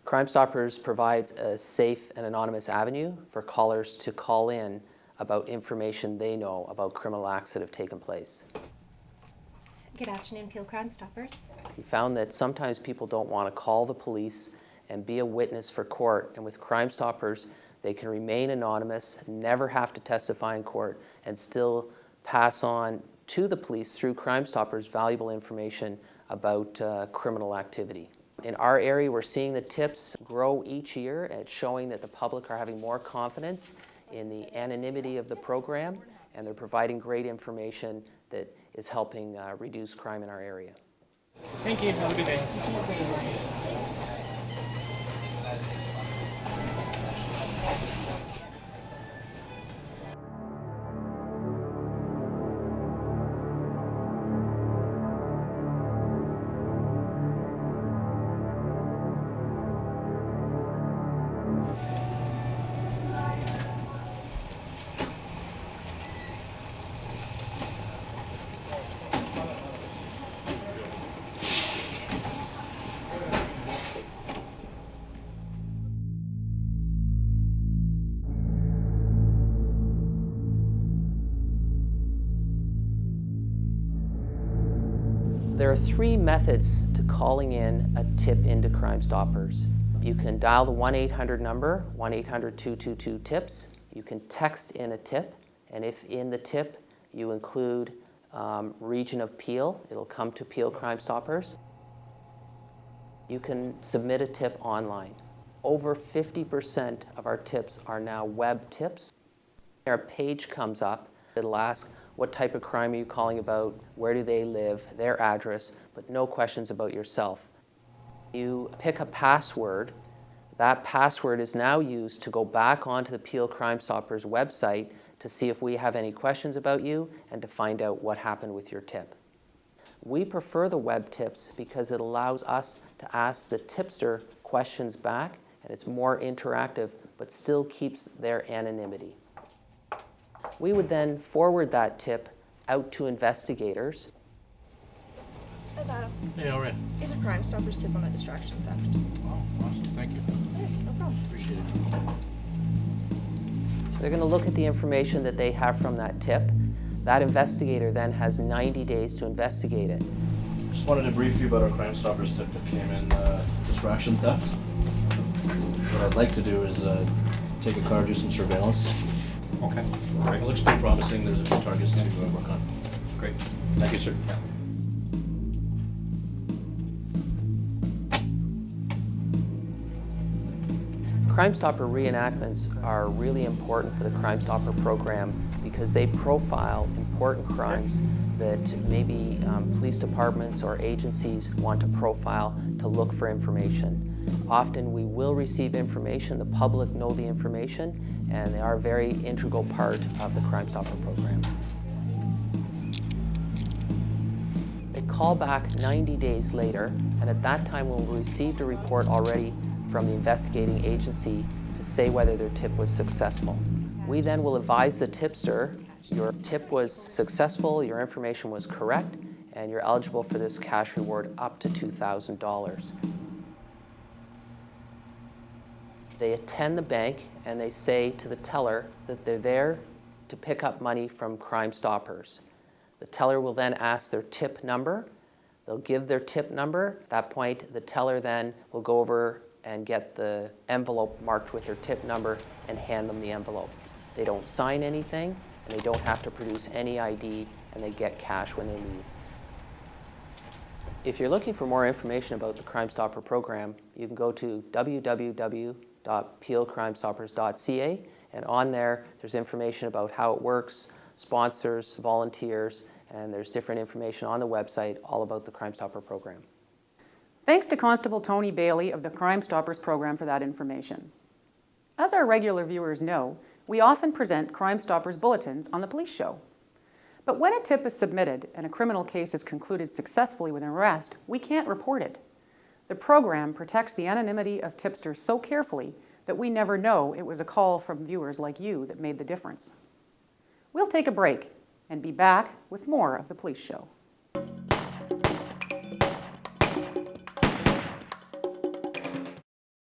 Crime Stoppers provides a safe and anonymous avenue for callers to call in about information they know about criminal acts that have taken place. Good afternoon, Peel Crime Stoppers. We found that sometimes people don't want to call the police and be a witness for court, and with Crime Stoppers, they can remain anonymous, never have to testify in court, and still pass on to the police through Crime Stoppers valuable information about criminal activity. In our area, we're seeing the tips grow each year, and it's showing that the public are having more confidence in the anonymity of the program, and they're providing great information that is helping reduce crime in our area. Thank you. Have a good day. There are three methods to calling in a tip into Crime Stoppers. You can dial the 1-800 number, 1-800-222-TIPS. You can text in a tip, and if in the tip you include region of Peel, it'll come to Peel Crime Stoppers. You can submit a tip online. Over 50% of our tips are now web tips. Our page comes up, it'll ask, what type of crime are you calling about? Where do they live? Their address, but no questions about yourself. You pick a password. That password is now used to go back onto the Peel Crime Stoppers website to see if we have any questions about you and to find out what happened with your tip. We prefer the web tips because it allows us to ask the tipster questions back, and it's more interactive, but still keeps their anonymity. We would then forward that tip out to investigators. Hi, Adam. Hey, all right. Here's a Crime Stoppers tip on a distraction theft. Oh, awesome. Thank you. Hey, no problem. Appreciate it. So they're going to look at the information that they have from that tip. That investigator then has 90 days to investigate it. Just wanted to brief you about our Crime Stoppers tip that came in, distraction theft. What I'd like to do is take a car, do some surveillance. Okay. It looks pretty promising. There's a few targets to work on. Great. Thank you, sir. Yeah. Crime Stopper reenactments are really important for the Crime Stopper program because they profile important crimes that maybe police departments or agencies want to profile to look for information. Often we will receive information, the public know the information, and they are a very integral part of the Crime Stopper program. They call back 90 days later, and at that time we'll received a report already from the investigating agency to say whether their tip was successful. We then will advise the tipster, your tip was successful, your information was correct, and you're eligible for this cash reward up to $2,000. They attend the bank and they say to the teller that they're there to pick up money from Crime Stoppers. The teller will then ask their tip number. They'll give their tip number. At that point, the teller then will go over and get the envelope marked with their tip number and hand them the envelope. They don't sign anything and they don't have to produce any ID, and they get cash when they leave. If you're looking for more information about the Crime Stopper program, you can go to www.peelcrimestoppers.ca, and on there, there's information about how it works, sponsors, volunteers, and there's different information on the website all about the Crime Stopper program. Thanks to Constable Tony Bailey of the Crime Stoppers program for that information. As our regular viewers know, we often present Crime Stoppers bulletins on the police show. But when a tip is submitted and a criminal case is concluded successfully with an arrest, we can't report it. The program protects the anonymity of tipsters so carefully that we never know it was a call from viewers like you that made the difference. We'll take a break and be back with more of the police show.